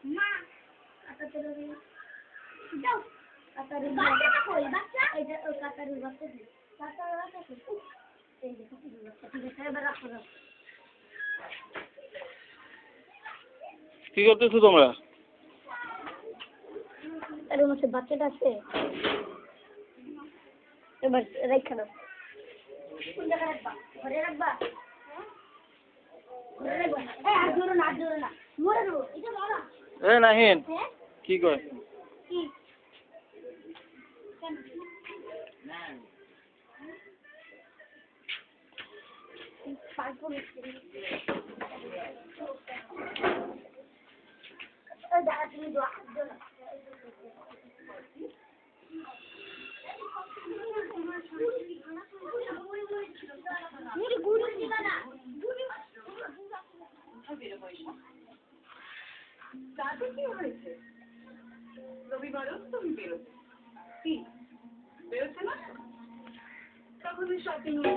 মা কাটাতে যাও কাটারে কই বাচ্চা এই যে ওই কাটারে বাচ্চা কাটারে বাচ্চা এই যে কাটারে বাচ্চা ঠিক আছে এবার রাখো কি করতেছো তোমরা? এর মধ্যে বাচ্চাটা আছে এবার রেখে দাও কোন জায়গায় রাখবা ঘরে রাখবা ঘরে রাখবা আর জোরে না মরে রো এটা মারা নাহিন কি কয় কি পারবো না দাঁড়া তুমি দোয়া করো রবিবারও তুমি বেরোতে কি বেরোচ্ছে না তখন শপিং